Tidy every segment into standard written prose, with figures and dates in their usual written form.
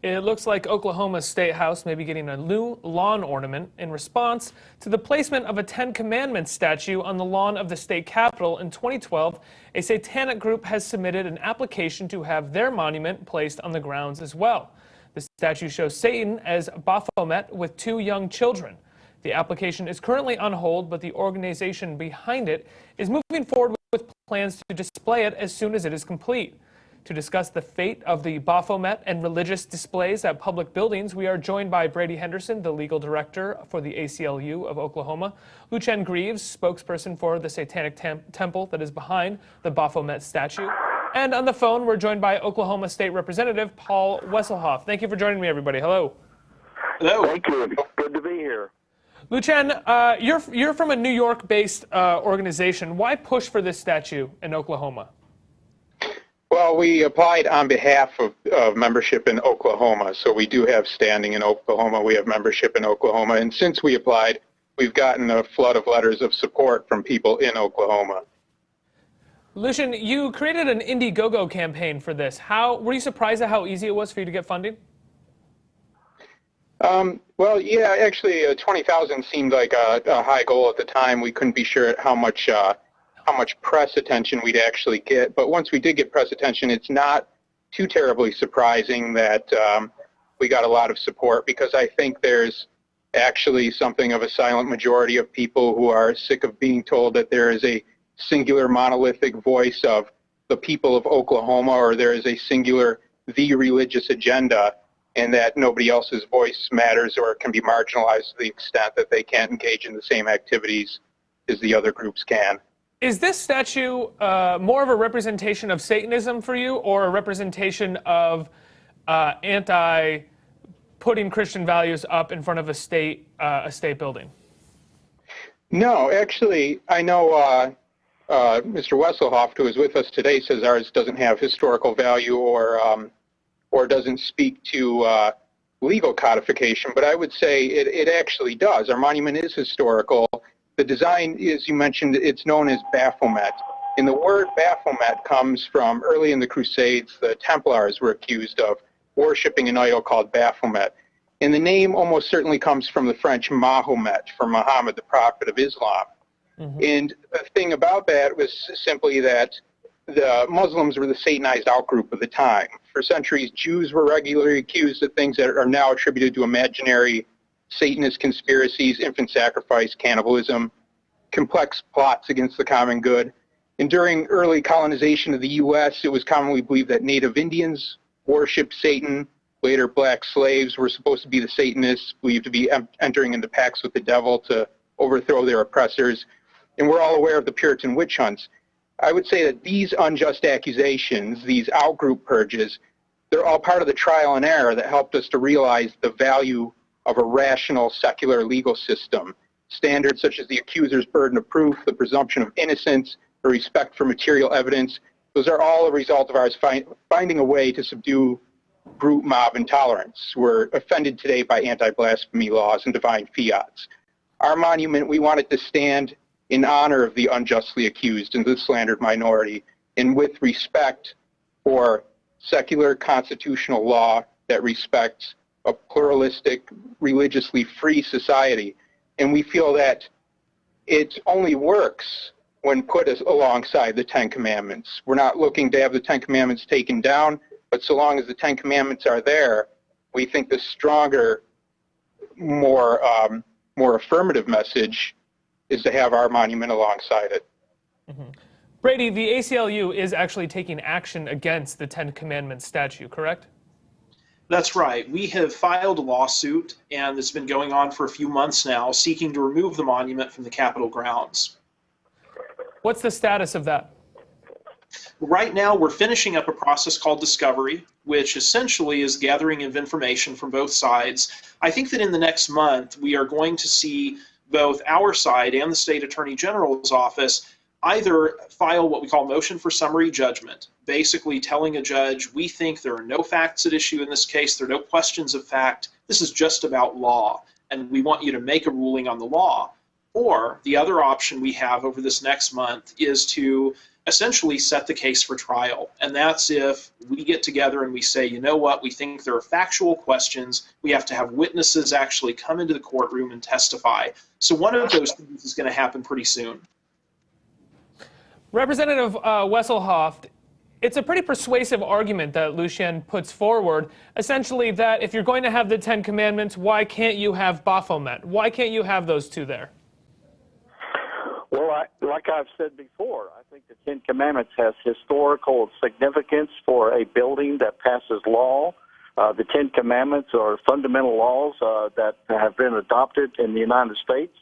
It looks like Oklahoma's State House may be getting a new lawn ornament in response to the placement of a Ten Commandments statue on the lawn of the state capitol in 2012. A satanic group has submitted an application to have their monument placed on the grounds as well. The statue shows Satan as Baphomet with two young children. The application is currently on hold, but the organization behind it is moving forward with plans to display it as soon as it is complete. To discuss the fate of the Baphomet and religious displays at public buildings, we are joined by Brady Henderson, the legal director for the ACLU of Oklahoma, Lucien Greaves, spokesperson for the Satanic Temple that is behind the Baphomet statue. And on the phone, we're joined by Oklahoma State Representative Paul Wesselhoff. Thank you for joining me, everybody. Hello. Hello. Thank you. Good to be here. Lucien, you're from a New York-based organization. Why push for this statue in Oklahoma? Well, we applied on behalf of membership in Oklahoma, so we do have standing in Oklahoma. We have membership in Oklahoma, and since we applied, we've gotten a flood of letters of support from people in Oklahoma. Lucien, you created an Indiegogo campaign for this. Were you surprised at how easy it was for you to get funding? Well, yeah, actually, 20,000 seemed like a high goal at the time. We couldn't be sure how much press attention we'd actually get. But once we did get press attention, it's not too terribly surprising that we got a lot of support, because I think there's actually something of a silent majority of people who are sick of being told that there is a singular monolithic voice of the people of Oklahoma, or there is a singular the religious agenda, and that nobody else's voice matters or can be marginalized to the extent that they can't engage in the same activities as the other groups can. Is this statue more of a representation of Satanism for you, or a representation of putting Christian values up in front of a state building? No, actually, I know Mr. Wesselhoff, who is with us today, says ours doesn't have historical value or doesn't speak to legal codification, but I would say it actually does. Our monument is historical. The design is, you mentioned, it's known as Baphomet. And the word Baphomet comes from early in the Crusades. The Templars were accused of worshiping an idol called Baphomet. And the name almost certainly comes from the French Mahomet, from Muhammad, the prophet of Islam. Mm-hmm. And the thing about that was simply that the Muslims were the Satanized outgroup of the time. For centuries, Jews were regularly accused of things that are now attributed to imaginary Satanist conspiracies, infant sacrifice, cannibalism, complex plots against the common good. And during early colonization of the U.S., it was commonly believed that Native Indians worshipped Satan. Later, black slaves were supposed to be the Satanists, believed to be entering into pacts with the devil to overthrow their oppressors. And we're all aware of the Puritan witch hunts. I would say that these unjust accusations, these outgroup purges, they're all part of the trial and error that helped us to realize the value of a rational secular legal system. Standards such as the accuser's burden of proof, the presumption of innocence, the respect for material evidence, those are all a result of ours finding a way to subdue brute mob intolerance. We're offended today by anti-blasphemy laws and divine fiats. Our monument, we want it to stand in honor of the unjustly accused and the slandered minority, and with respect for secular constitutional law that respects a pluralistic, religiously free society. And we feel that it only works when put alongside the Ten Commandments. We're not looking to have the Ten Commandments taken down, but so long as the Ten Commandments are there, we think the stronger, more affirmative message is to have our monument alongside it. Mm-hmm. Brady, the ACLU is actually taking action against the Ten Commandments statue, correct? That's right. We have filed a lawsuit, and it's been going on for a few months now, seeking to remove the monument from the Capitol grounds. What's the status of that? Right now, we're finishing up a process called discovery, which essentially is gathering of information from both sides. I think that in the next month, we are going to see both our side and the State Attorney General's office either file what we call motion for summary judgment, basically telling a judge, we think there are no facts at issue in this case, there are no questions of fact, this is just about law, and we want you to make a ruling on the law. Or the other option we have over this next month is to essentially set the case for trial. And that's if we get together and we say, you know what, we think there are factual questions. We have to have witnesses actually come into the courtroom and testify. So one of those things is going to happen pretty soon. Representative Wesselhoff, it's a pretty persuasive argument that Lucien puts forward, essentially that if you're going to have the Ten Commandments, why can't you have Baphomet? Why can't you have those two there? Well, like I've said before, I think the Ten Commandments has historical significance for a building that passes law. The Ten Commandments are fundamental laws that have been adopted in the United States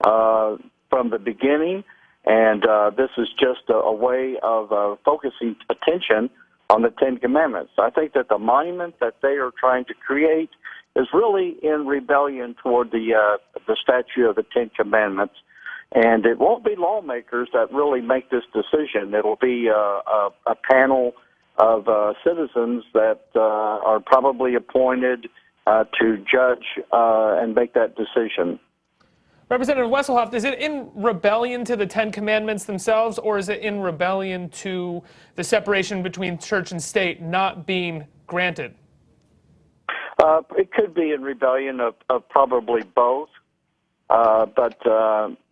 from the beginning, and this is just a way of focusing attention on the Ten Commandments. I think that the monument that they are trying to create is really in rebellion toward the statue of the Ten Commandments. And it won't be lawmakers that really make this decision. It'll be a panel of citizens that are probably appointed to judge and make that decision. Representative Wesselhoff, is it in rebellion to the Ten Commandments themselves, or is it in rebellion to the separation between church and state not being granted? It could be in rebellion of probably both, but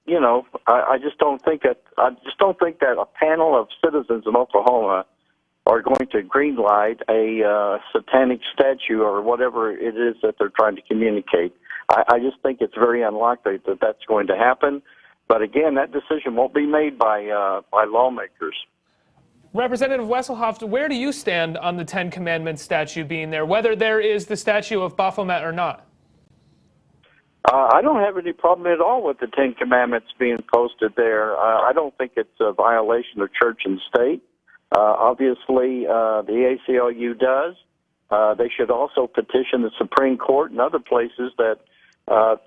you know, I just don't think that a panel of citizens in Oklahoma are going to greenlight a satanic statue or whatever it is that they're trying to communicate. I just think it's very unlikely that that's going to happen. But again, that decision won't be made by lawmakers. Representative Wesselhoff, where do you stand on the Ten Commandments statue being there, whether there is the statue of Baphomet or not? I don't have any problem at all with the Ten Commandments being posted there. I don't think it's a violation of church and state. Obviously, the ACLU does. They should also petition the Supreme Court and other places that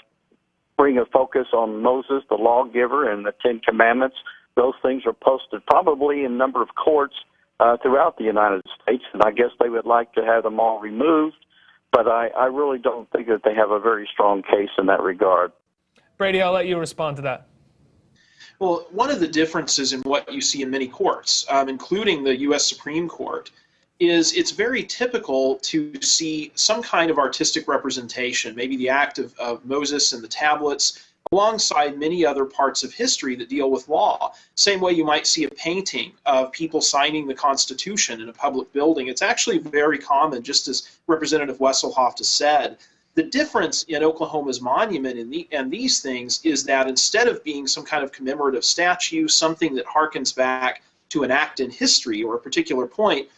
bring a focus on Moses, the lawgiver, and the Ten Commandments. Those things are posted probably in a number of courts throughout the United States, and I guess they would like to have them all removed. But I really don't think that they have a very strong case in that regard. Brady, I'll let you respond to that. Well, one of the differences in what you see in many courts, including the U.S. Supreme Court, is it's very typical to see some kind of artistic representation, maybe the act of Moses and the tablets, alongside many other parts of history that deal with law. Same way you might see a painting of people signing the Constitution in a public building. It's actually very common, just as Representative Wesselhoff has said. The difference in Oklahoma's monument and these things is that instead of being some kind of commemorative statue, something that harkens back to an act in history or a particular point,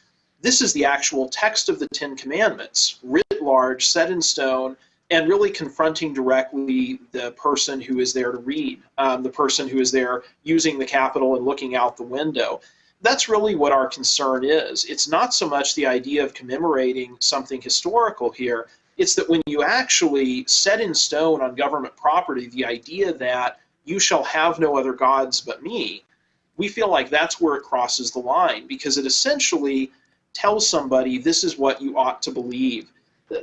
this is the actual text of the Ten Commandments, writ large, set in stone, and really confronting directly the person who is there to read, the person who is there using the Capitol and looking out the window. That's really what our concern is. It's not so much the idea of commemorating something historical here. It's that when you actually set in stone on government property the idea that you shall have no other gods but me, we feel like that's where it crosses the line, because it essentially tells somebody this is what you ought to believe.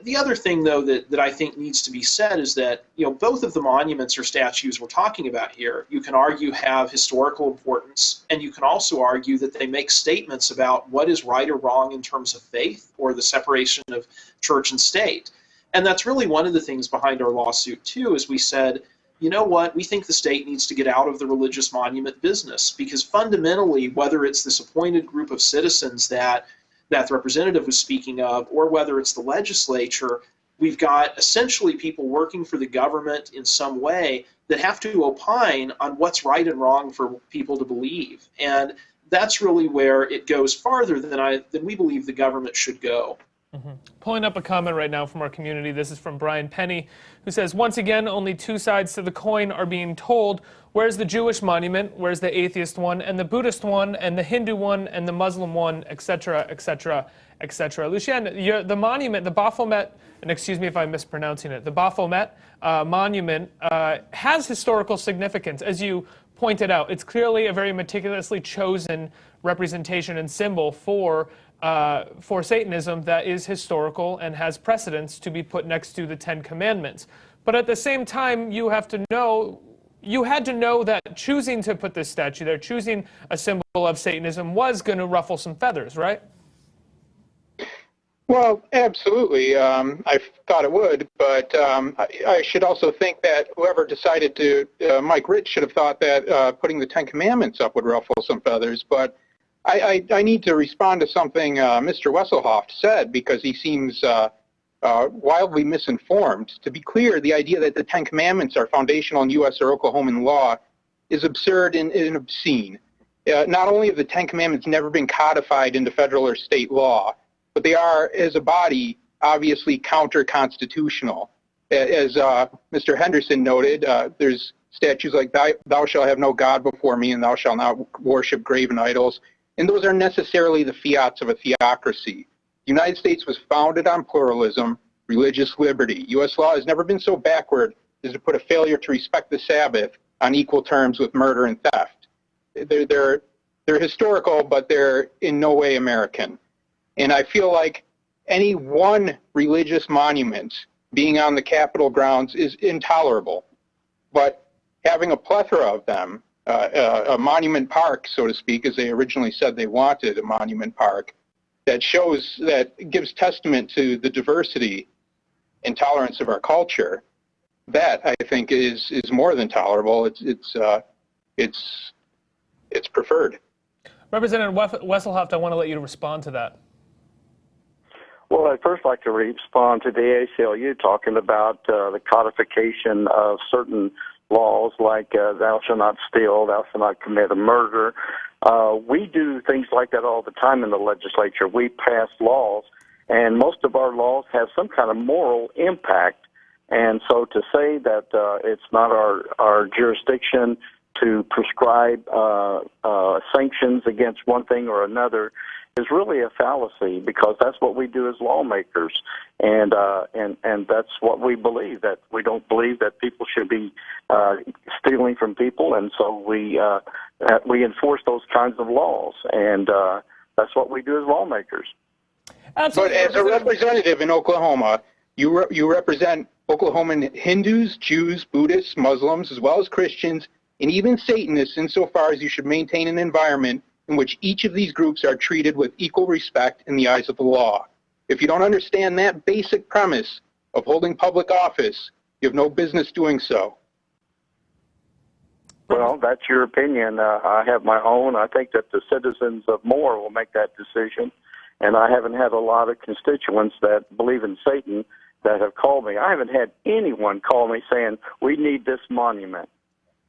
The other thing, though, that I think needs to be said is that, you know, both of the monuments or statues we're talking about here, you can argue have historical importance, and you can also argue that they make statements about what is right or wrong in terms of faith or the separation of church and state. And that's really one of the things behind our lawsuit, too, is we said, you know what, we think the state needs to get out of the religious monument business, because fundamentally, whether it's this appointed group of citizens that the representative was speaking of, or whether it's the legislature, we've got essentially people working for the government in some way that have to opine on what's right and wrong for people to believe. And that's really where it goes farther than we believe the government should go. Mm-hmm. Pulling up a comment right now from our community. This is from Brian Penny, who says, once again, only two sides to the coin are being told. Where's the Jewish monument? Where's the atheist one? And the Buddhist one? And the Hindu one? And the Muslim one? Etc., etc., etc. Lucien, the monument, the Baphomet, and excuse me if I'm mispronouncing it, the Baphomet monument has historical significance. As you pointed out, it's clearly a very meticulously chosen representation and symbol for Satanism that is historical and has precedence to be put next to the Ten Commandments. But at the same time, you have to know you had to know that choosing to put this statue there, choosing a symbol of Satanism, was going to ruffle some feathers, right? Well, absolutely. I thought it would, but I should also think that whoever decided to, Mike Rich should have thought that putting the Ten Commandments up would ruffle some feathers. But I need to respond to something Mr. Wesselhoff said, because he seems wildly misinformed. To be clear, the idea that the Ten Commandments are foundational in U.S. or Oklahoman law is absurd and obscene. Not only have the Ten Commandments never been codified into federal or state law, but they are, as a body, obviously counter-constitutional. As Mr. Henderson noted, there's statutes like thou shalt have no God before me and thou shalt not worship graven idols, and those are necessarily the fiats of a theocracy. The United States was founded on pluralism, religious liberty. U.S. law has never been so backward as to put a failure to respect the Sabbath on equal terms with murder and theft. They're historical, but they're in no way American. And I feel like any one religious monument being on the Capitol grounds is intolerable. But having a plethora of them, a monument park, so to speak, as they originally said they wanted a monument park, that gives testament to the diversity and tolerance of our culture, that I think is more than tolerable. It's preferred. Representative Wesselhoff, I want to let you respond to that. Well, I'd first like to respond to the ACLU talking about the codification of certain laws like thou shalt not steal, thou shalt not commit a murder. We do things like that all the time in the legislature. We pass laws, and most of our laws have some kind of moral impact. And so to say that it's not our jurisdiction to prescribe sanctions against one thing or another is really a fallacy, because that's what we do as lawmakers, and that's what we believe. That we don't believe that people should be stealing from people, and so we enforce those kinds of laws, and that's what we do as lawmakers. Absolutely. But as a representative in Oklahoma, you represent Oklahoman Hindus, Jews, Buddhists, Muslims, as well as Christians, and even Satanists, insofar as you should maintain an environment in which each of these groups are treated with equal respect in the eyes of the law. If you don't understand that basic premise of holding public office, you have no business doing so. Well, that's your opinion. I have my own. I think that the citizens of Moore will make that decision, and I haven't had a lot of constituents that believe in Satan that have called me. I haven't had anyone call me saying, we need this monument.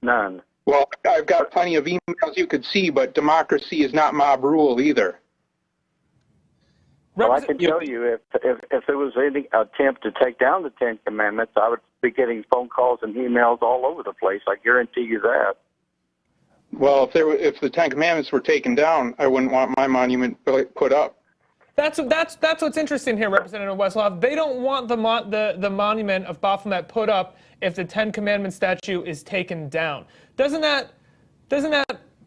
None. Well, I've got plenty of emails you could see, but democracy is not mob rule either. Well, I can tell you, if there was any attempt to take down the Ten Commandments, I would be getting phone calls and emails all over the place. I guarantee you that. Well, if the Ten Commandments were taken down, I wouldn't want my monument put up. That's what's interesting here, Representative Wesselhoff. They don't want the monument of Baphomet put up if the Ten Commandments statue is taken down. Doesn't that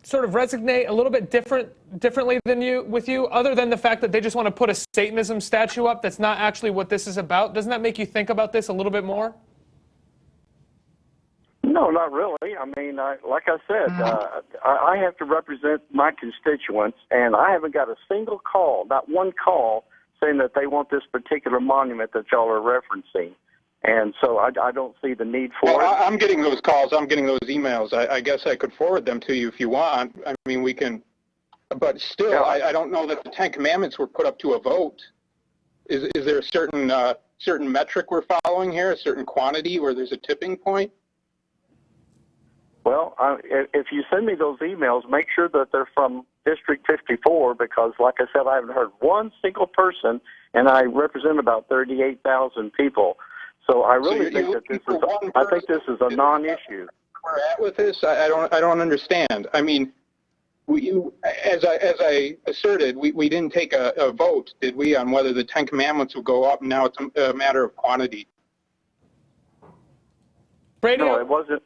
sort of resonate a little bit differently than with you, other than the fact that they just want to put a Satanism statue up that's not actually what this is about? Doesn't that make you think about this a little bit more? No, not really. I mean, like I said, I have to represent my constituents, and I haven't got a single call, not one call, saying that they want this particular monument that y'all are referencing. And so I don't see the need for it. I'm getting those calls. I'm getting those emails. I guess I could forward them to you if you want. I mean, we can. But still, yeah. I don't know that the Ten Commandments were put up to a vote. Is there a certain metric we're following here, a certain quantity where there's a tipping point? Well, if you send me those emails, make sure that they're from District 54, because, like I said, I haven't heard one single person, and I represent about 38,000 people. So I really think that this is a non-issue. We're at with this, I don't understand. I mean, as I asserted, we didn't take a vote, did we, on whether the Ten Commandments would go up? Now it's a matter of quantity. Brady, no, it wasn't.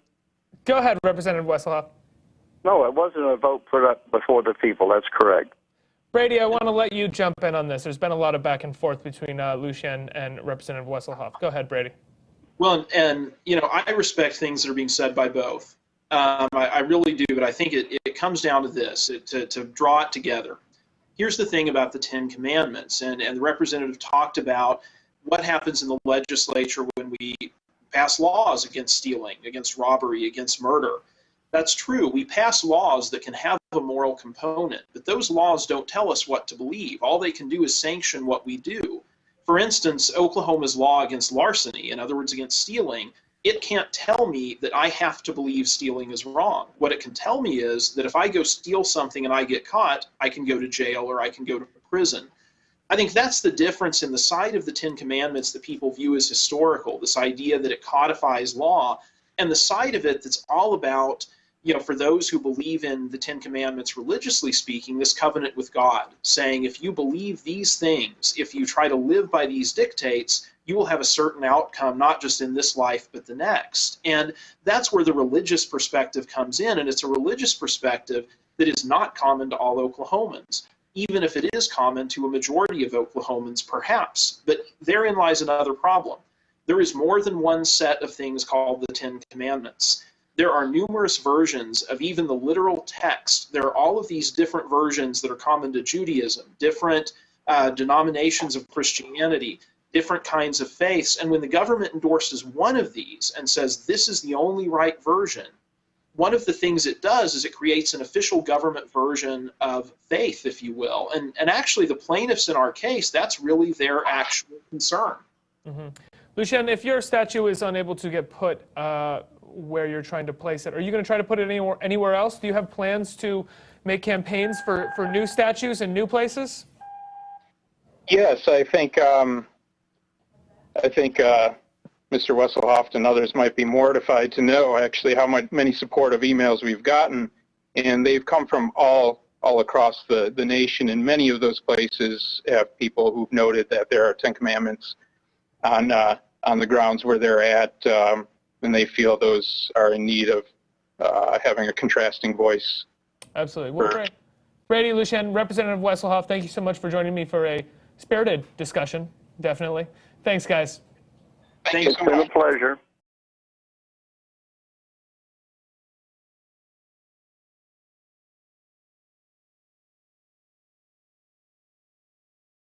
Go ahead, Representative Wesselhoff. No, it wasn't a vote put up before the people. That's correct. Brady, I want to let you jump in on this. There's been a lot of back and forth between Lucien and Representative Wesselhoff. Go ahead, Brady. Well, and you know, I respect things that are being said by both. I really do, but I think it comes down to this, to draw it together. Here's the thing about the Ten Commandments, and the representative talked about what happens in the legislature when we pass laws against stealing, against robbery, against murder. That's true. We pass laws that can have a moral component, but those laws don't tell us what to believe. All they can do is sanction what we do. For instance, Oklahoma's law against larceny, in other words, against stealing, it can't tell me that I have to believe stealing is wrong. What it can tell me is that if I go steal something and I get caught, I can go to jail or I can go to prison. I think that's the difference in the side of the Ten Commandments that people view as historical, this idea that it codifies law, and the side of it that's all about, for those who believe in the Ten Commandments religiously speaking, this covenant with God, saying if you believe these things, if you try to live by these dictates, you will have a certain outcome, not just in this life, but the next. And that's where the religious perspective comes in, and it's a religious perspective that is not common to all Oklahomans, even if it is common to a majority of Oklahomans, perhaps. But therein lies another problem. There is more than one set of things called the Ten Commandments. There are numerous versions of even the literal text. There are all of these different versions that are common to Judaism, different denominations of Christianity, different kinds of faiths. And when the government endorses one of these and says this is the only right version, one of the things it does is it creates an official government version of faith, if you will. And actually the plaintiffs in our case, that's really their actual concern. Mm-hmm. Lucien, if your statue is unable to get put where you're trying to place it, are you going to try to put it anywhere else? Do you have plans to make campaigns for new statues in new places? Yes, I think Mr. Wesselhoft and others might be mortified to know actually how many supportive emails we've gotten, and they've come from all across the nation, and many of those places have people who've noted that there are Ten Commandments on the grounds where they're at, and they feel those are in need of having a contrasting voice. Absolutely. Well, great. Brady, Lucien, Representative Wesselhoff, thank you so much for joining me for a spirited discussion, definitely. Thanks, guys. Thank you so much. It's been a pleasure.